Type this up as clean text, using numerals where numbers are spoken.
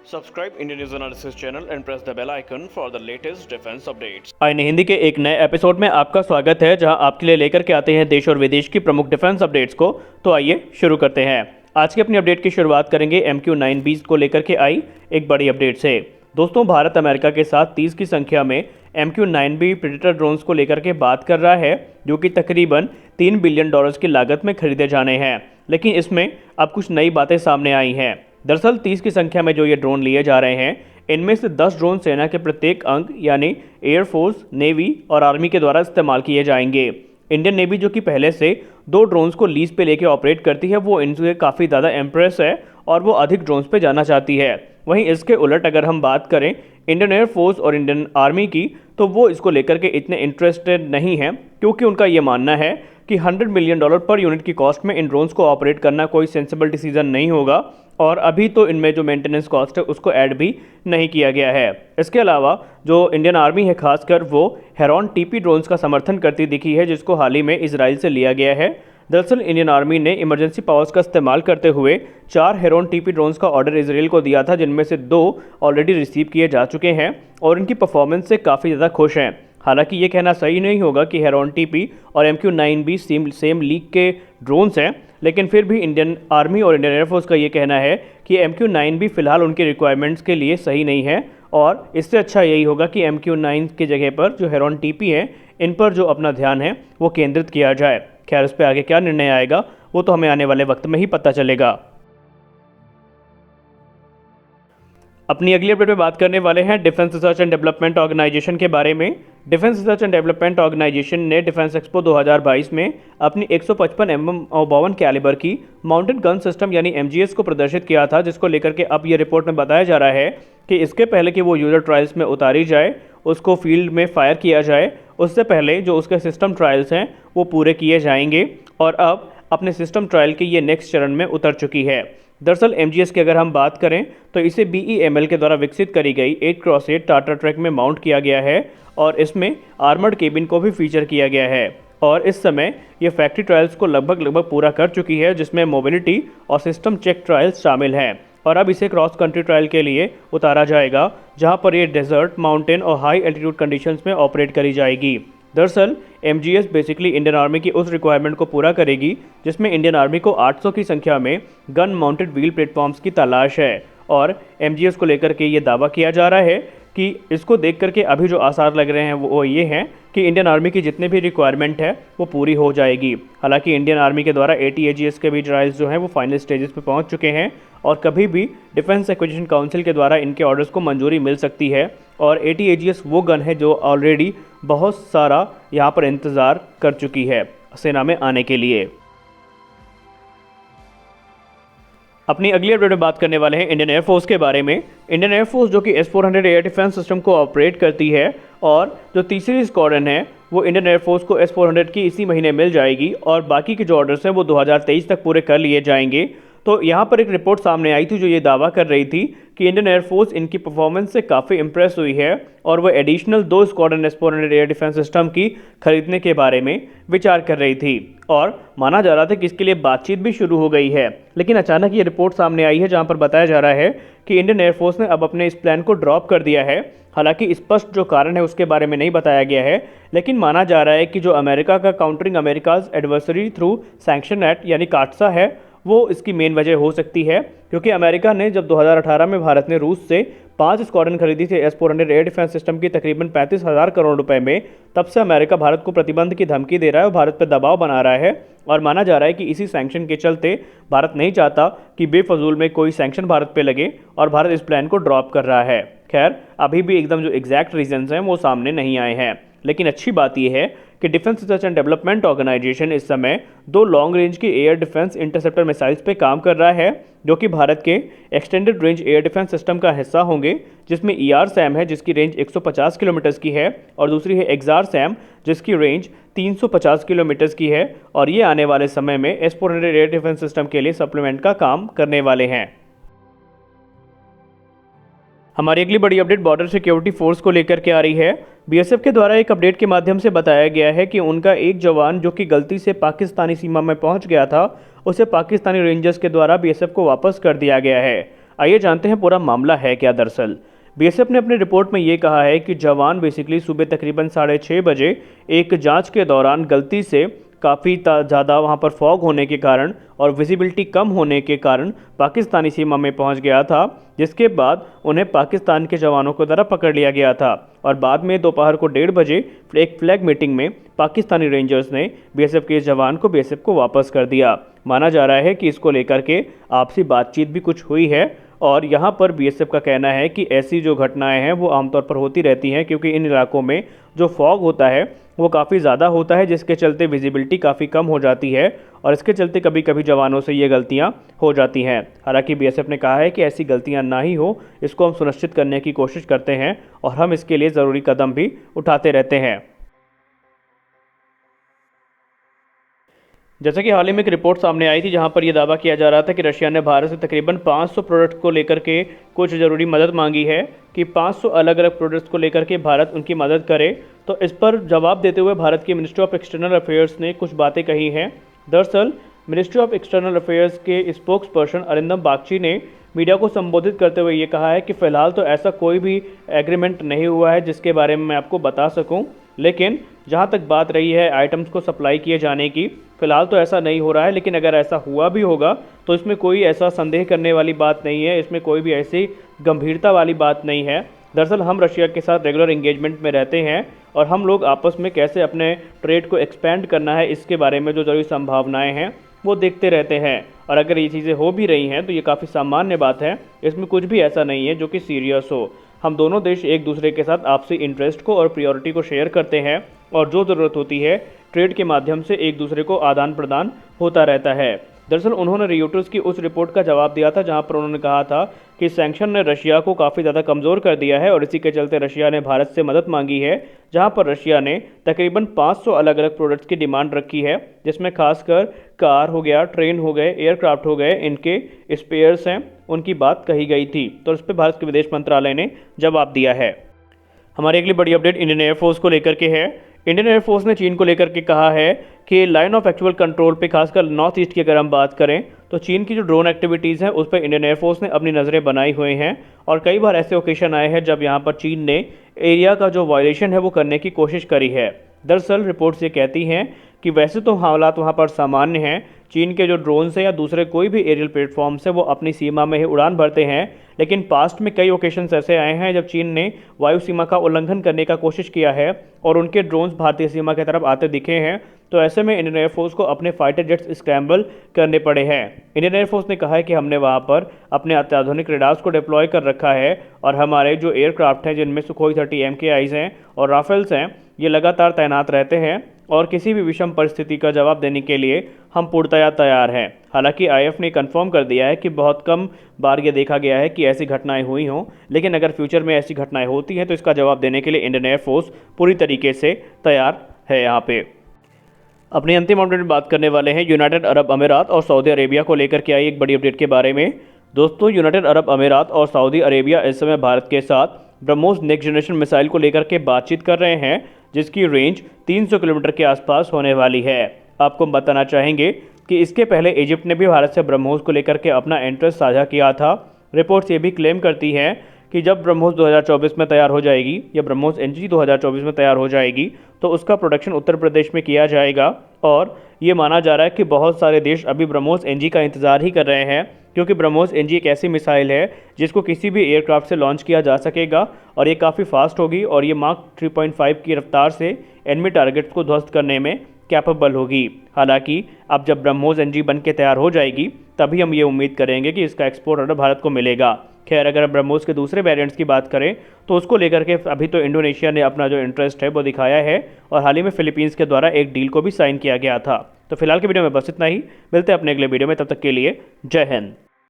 Subscribe Indian News Analysis channel and press the bell icon for the latest defense updates. INA Hindi के एक नए episode में आपका स्वागत है, जहां आपके लिए लेकर के आते हैं देश और विदेश की प्रमुख डिफेंस अपडेट्स को। तो आइए शुरू करते हैं। आज की अपनी अपडेट की शुरुआत करेंगे MQ-9B को लेकर के आई एक बड़ी अपडेट से। दोस्तों, भारत अमेरिका के साथ 30 की संख्या में MQ-9B प्रेडेटर ड्रोन्स को लेकर के बात कर रहा है, जो कि तकरीबन $3 बिलियन की लागत में खरीदे जाने हैं। लेकिन इसमें अब कुछ नई बातें सामने आई हैं। दरअसल 30 की संख्या में जो ये ड्रोन लिए जा रहे हैं, इनमें से 10 ड्रोन सेना के प्रत्येक अंग यानी एयरफोर्स, नेवी और आर्मी के द्वारा इस्तेमाल किए जाएंगे। इंडियन नेवी, जो कि पहले से 2 ड्रोन्स को लीज पे लेके ऑपरेट करती है, वो इनसे काफ़ी ज़्यादा इम्प्रेस है और वो अधिक ड्रोन्स पे जाना चाहती है। वहीं इसके उलट अगर हम बात करें इंडियन एयरफोर्स और इंडियन आर्मी की, तो वो इसको लेकर के इतने इंटरेस्टेड नहीं हैं, क्योंकि उनका ये मानना है कि $100 मिलियन पर यूनिट की कॉस्ट में इन ड्रोन्स को ऑपरेट करना कोई सेंसिबल डिसीजन नहीं होगा, और अभी तो इनमें जो मेंटेनेंस कॉस्ट है उसको ऐड भी नहीं किया गया है। इसके अलावा जो इंडियन आर्मी है खासकर, वो हेरॉन TP ड्रोन्स का समर्थन करती दिखी है, जिसको हाल ही में इजराइल से लिया गया है। दरअसल इंडियन आर्मी ने इमरजेंसी पावर्स का इस्तेमाल करते हुए 4 हेरॉन TP ड्रोन्स का ऑर्डर इजराइल को दिया था, जिनमें से 2 ऑलरेडी रिसीव किए जा चुके हैं और इनकी परफॉर्मेंस से काफ़ी ज़्यादा खुश हैं। हालांकि ये कहना सही नहीं होगा कि हेरॉन TP और MQ-9B सेम लीग के ड्रोन्स हैं, लेकिन फिर भी इंडियन आर्मी और इंडियन एयरफोर्स का ये कहना है कि MQ-9B फिलहाल उनकी रिक्वायरमेंट्स के लिए सही नहीं है, और इससे अच्छा यही होगा कि MQ-9 की जगह पर जो हेरॉन TP है, इन पर जो अपना ध्यान है वो केंद्रित किया जाए। खैर, इस पर आगे क्या निर्णय आएगा वो तो हमें आने वाले वक्त में ही पता चलेगा। अपनी अगली अपडेट में बात करने वाले हैं defence research and development organisation के बारे में। Defence research and development organisation ने डिफेंस एक्सपो 2022 में अपनी 155 mm और 52 कैलिबर की माउंटेड गन सिस्टम यानी MGS को प्रदर्शित किया था, जिसको लेकर के अब ये रिपोर्ट में बताया जा रहा है कि इसके पहले कि वो यूजर ट्रायल्स में उतारी जाए, उसको फील्ड में फायर किया जाए, उससे पहले जो उसके सिस्टम ट्रायल्स हैं वो पूरे किए जाएंगे, और अब अपने सिस्टम ट्रायल के ये नेक्स्ट चरण में उतर चुकी है। दरअसल MGS की अगर हम बात करें तो इसे BEML के द्वारा विकसित करी गई 8x8 टाटा ट्रैक में माउंट किया गया है, और इसमें आर्मर्ड केबिन को भी फीचर किया गया है, और इस समय ये फैक्ट्री ट्रायल्स को लगभग पूरा कर चुकी है, जिसमें मोबिलिटी और सिस्टम चेक ट्रायल्स शामिल हैं। और अब इसे क्रॉस कंट्री ट्रायल के लिए उतारा जाएगा, जहां पर ये डेजर्ट, माउंटेन और हाई एल्टीट्यूड कंडीशंस में ऑपरेट करी जाएगी। दरअसल MGS बेसिकली इंडियन आर्मी की उस रिक्वायरमेंट को पूरा करेगी जिसमें इंडियन आर्मी को 800 की संख्या में गन माउंटेड व्हील प्लेटफॉर्म्स की तलाश है, और MGS को लेकर के ये दावा किया जा रहा है कि इसको देख करके अभी जो आसार लग रहे हैं वो ये हैं कि इंडियन आर्मी की जितने भी रिक्वायरमेंट है वो पूरी हो जाएगी। हालांकि इंडियन आर्मी के द्वारा ATAGS के भी ट्रायल्स जो हैं वो फाइनल स्टेजेस पे पहुंच चुके हैं, और कभी भी डिफेंस एक्विजिशन काउंसिल के द्वारा इनके ऑर्डर्स को मंजूरी मिल सकती है। और ATAGS वो गन है जो ऑलरेडी बहुत सारा यहाँ पर इंतज़ार कर चुकी है सेना में आने के लिए। अपनी अगली अपडेट में बात करने वाले हैं इंडियन एयरफोर्स के बारे में। इंडियन एयरफोर्स जो कि S-400 एयर डिफेंस सिस्टम को ऑपरेट करती है, और जो तीसरी स्क्वाड्रन है वो इंडियन एयरफोर्स को S-400 की इसी महीने मिल जाएगी, और बाकी के जो ऑर्डर्स हैं वो 2023 तक पूरे कर लिए जाएंगे। तो यहाँ पर एक रिपोर्ट सामने आई थी जो ये दावा कर रही थी कि इंडियन एयरफोर्स इनकी परफॉर्मेंस से काफ़ी इंप्रेस हुई है, और वो additional 2 squadron S-400 air defence system की खरीदने के बारे में विचार कर रही थी, और माना जा रहा था कि इसके लिए बातचीत भी शुरू हो गई है। लेकिन अचानक ये रिपोर्ट सामने आई है जहाँ पर बताया जा रहा है कि इंडियन एयरफोर्स ने अब अपने इस प्लान को ड्रॉप कर दिया है। हालांकि स्पष्ट जो कारण है उसके बारे में नहीं बताया गया है, लेकिन माना जा रहा है कि जो अमेरिका का countering America's adversary through sanction act यानी काटसा है, वो इसकी मेन वजह हो सकती है, क्योंकि अमेरिका ने जब 2018 में भारत ने रूस से 5 स्क्वाड्रन खरीदी थी S-400 एयर डिफेंस सिस्टम की तकरीबन 35,000 करोड़ रुपए में, तब से अमेरिका भारत को प्रतिबंध की धमकी दे रहा है और भारत पर दबाव बना रहा है। और माना जा रहा है कि इसी सैंक्शन के चलते भारत नहीं चाहता कि बेफजूल में कोई सैंक्शन भारत पे लगे, और भारत इस प्लान को ड्रॉप कर रहा है। खैर, अभी भी एकदम जो एग्जैक्ट रीजंस हैं वो सामने नहीं आए हैं, लेकिन अच्छी बात यह है कि defence research and development organisation इस समय 2 लॉन्ग रेंज की एयर डिफेंस इंटरसेप्टर मिसाइल्स पे काम कर रहा है, जो कि भारत के extended range air defence system का हिस्सा होंगे, जिसमें ER-SAM है जिसकी रेंज 150 किलोमीटर की है, और दूसरी है EXAR-SAM जिसकी रेंज 350 किलोमीटर की है, और ये आने वाले समय में S-400 एयर डिफेंस सिस्टम के लिए सप्लीमेंट का काम करने वाले हैं। हमारी अगली बड़ी अपडेट बॉर्डर सिक्योरिटी फोर्स को लेकर के आ रही है। BSF के द्वारा एक अपडेट के माध्यम से बताया गया है कि उनका एक जवान जो कि गलती से पाकिस्तानी सीमा में पहुंच गया था, उसे पाकिस्तानी रेंजर्स के द्वारा BSF को वापस कर दिया गया है। आइए जानते हैं पूरा मामला है क्या। दरअसल बीएसएफ ने अपनी रिपोर्ट में ये कहा है कि जवान बेसिकली सुबह तकरीबन 6:30 बजे एक जांच के दौरान गलती से काफ़ी ज़्यादा वहाँ पर फॉग होने के कारण और विजिबिलिटी कम होने के कारण पाकिस्तानी सीमा में पहुँच गया था, जिसके बाद उन्हें पाकिस्तान के जवानों के द्वारा पकड़ लिया गया था और बाद में दोपहर को 1:30 बजे एक फ्लैग मीटिंग में पाकिस्तानी रेंजर्स ने बीएसएफ के इस जवान को बीएसएफ को वापस कर दिया। माना जा रहा है कि इसको लेकर के आपसी बातचीत भी कुछ हुई है और यहाँ पर बीएसएफ का कहना है कि ऐसी जो घटनाएं हैं वो आमतौर पर होती रहती हैं, क्योंकि इन इलाकों में जो फॉग होता है वो काफ़ी ज़्यादा होता है, जिसके चलते विजिबिलिटी काफ़ी कम हो जाती है और इसके चलते कभी कभी जवानों से ये गलतियां हो जाती हैं। हालांकि बीएसएफ ने कहा है कि ऐसी गलतियां ना ही हो, इसको हम सुनिश्चित करने की कोशिश करते हैं और हम इसके लिए ज़रूरी कदम भी उठाते रहते हैं। जैसा कि हाल ही में एक रिपोर्ट सामने आई थी जहां पर यह दावा किया जा रहा था कि रशिया ने भारत से तकरीबन 500 प्रोडक्ट को लेकर के कुछ ज़रूरी मदद मांगी है कि 500 अलग अलग प्रोडक्ट्स को लेकर के भारत उनकी मदद करे। तो इस पर जवाब देते हुए भारत की मिनिस्ट्री ऑफ एक्सटर्नल अफेयर्स ने कुछ बातें कही हैं। दरअसल मिनिस्ट्री ऑफ एक्सटर्नल अफेयर्स के स्पोक्स पर्सन अरिंदम बागची ने मीडिया को संबोधित करते हुए ये कहा है कि फ़िलहाल तो ऐसा कोई भी एग्रीमेंट नहीं हुआ है जिसके बारे में मैं आपको बता सकूं, लेकिन जहां तक बात रही है आइटम्स को सप्लाई किए जाने की, फ़िलहाल तो ऐसा नहीं हो रहा है, लेकिन अगर ऐसा हुआ भी होगा तो इसमें कोई ऐसा संदेह करने वाली बात नहीं है, इसमें कोई भी ऐसी गंभीरता वाली बात नहीं है। दरअसल हम रशिया के साथ रेगुलर एंगेजमेंट में रहते हैं और हम लोग आपस में कैसे अपने ट्रेड को एक्सपेंड करना है इसके बारे में जो ज़रूरी संभावनाएँ हैं वो देखते रहते हैं और अगर ये चीज़ें हो भी रही हैं तो ये काफ़ी सामान्य बात है, इसमें कुछ भी ऐसा नहीं है जो कि सीरियस हो। हम दोनों देश एक दूसरे के साथ आपसी इंटरेस्ट को और प्रायोरिटी को शेयर करते हैं और जो ज़रूरत होती है ट्रेड के माध्यम से एक दूसरे को आदान प्रदान होता रहता है। दरअसल उन्होंने रियूटर्स की उस रिपोर्ट का जवाब दिया था जहां पर उन्होंने कहा था कि सैंक्शन ने रशिया को काफ़ी ज़्यादा कमज़ोर कर दिया है और इसी के चलते रशिया ने भारत से मदद मांगी है, जहां पर रशिया ने तकरीबन 500 अलग अलग प्रोडक्ट्स की डिमांड रखी है, जिसमें खासकर कार हो गया, ट्रेन हो गए, एयरक्राफ्ट हो गए, इनके स्पेयर्स हैं, उनकी बात कही गई थी। तो इस पर भारत के विदेश मंत्रालय ने जवाब दिया है। हमारी अगली बड़ी अपडेट इंडियन एयरफोर्स को लेकर के है। इंडियन एयरफोर्स ने चीन को लेकर के कहा है कि लाइन ऑफ एक्चुअल कंट्रोल पे, खासकर नॉर्थ ईस्ट की अगर हम बात करें तो चीन की जो ड्रोन एक्टिविटीज़ हैं उस पर इंडियन एयरफोर्स ने अपनी नज़रें बनाई हुई हैं और कई बार ऐसे ओकेशन आए हैं जब यहाँ पर चीन ने एरिया का जो वायलेशन है वो करने की कोशिश करी है। दरअसल रिपोर्ट्स ये कहती हैं कि वैसे तो हालात वहाँ पर सामान्य हैं, चीन के जो ड्रोन्स हैं या दूसरे कोई भी एरियल प्लेटफॉर्म्स है वो अपनी सीमा में ही उड़ान भरते हैं, लेकिन पास्ट में कई ओकेशंस ऐसे आए हैं जब चीन ने वायु सीमा का उल्लंघन करने का कोशिश किया है और उनके ड्रोन्स भारतीय सीमा की तरफ आते दिखे हैं। तो ऐसे में इंडियन एयरफोर्स को अपने फाइटर जेट्स स्क्रैम्बल करने पड़े हैं। इंडियन एयरफोर्स ने कहा है कि हमने वहाँ पर अपने अत्याधुनिक रेडार्स को डिप्लॉय कर रखा है और हमारे जो एयरक्राफ्ट हैं जिनमें सुखोई 30 MKIs हैं और राफेल्स हैं, ये लगातार तैनात रहते हैं और किसी भी विषम परिस्थिति का जवाब देने के लिए हम पूर्णतया तैयार हैं। हालांकि आईएफ ने कंफर्म कर दिया है कि बहुत कम बार ये देखा गया है कि ऐसी घटनाएं हुई हों, लेकिन अगर फ्यूचर में ऐसी घटनाएं होती हैं तो इसका जवाब देने के लिए इंडियन एयरफोर्स पूरी तरीके से तैयार है। यहाँ पे अपनी अंतिम अपडेट में बात करने वाले हैं यूनाइटेड अरब अमीरात और सऊदी अरेबिया को लेकर के आई एक बड़ी अपडेट के बारे में। दोस्तों, यूनाइटेड अरब अमीरात और सऊदी अरेबिया इस समय भारत के साथ ब्रह्मोस नेक्स्ट जनरेशन मिसाइल को लेकर के बातचीत कर रहे हैं, जिसकी रेंज 300 किलोमीटर के आसपास होने वाली है। आपको बताना चाहेंगे कि इसके पहले इजिप्ट ने भी भारत से ब्रह्मोस को लेकर के अपना इंटरेस्ट साझा किया था। रिपोर्ट्स ये भी क्लेम करती हैं कि जब ब्रह्मोस 2024 में तैयार हो जाएगी या ब्रह्मोस NG 2024 में तैयार हो जाएगी तो उसका प्रोडक्शन उत्तर प्रदेश में किया जाएगा और ये माना जा रहा है कि बहुत सारे देश अभी ब्रह्मोस NG का इंतज़ार ही कर रहे हैं, क्योंकि ब्रह्मोस NG एक ऐसी मिसाइल है जिसको किसी भी एयरक्राफ्ट से लॉन्च किया जा सकेगा और ये काफ़ी फास्ट होगी और ये माक 3.5 की रफ्तार से एनिमी टारगेट्स को ध्वस्त करने में कैपेबल होगी। हालांकि अब जब ब्रह्मोस NG बन के तैयार हो जाएगी तभी हम ये उम्मीद करेंगे कि इसका एक्सपोर्ट ऑर्डर भारत को मिलेगा। खैर, अगर ब्रह्मोस के दूसरे वेरिएंट्स की बात करें तो उसको लेकर के अभी तो इंडोनेशिया ने अपना जो इंटरेस्ट है वो दिखाया है और हाल ही में फिलीपींस के द्वारा एक डील को भी साइन किया गया था। तो फिलहाल के वीडियो में बस इतना ही, मिलते हैं अपने अगले वीडियो में, तब तक के लिए जय हिंद।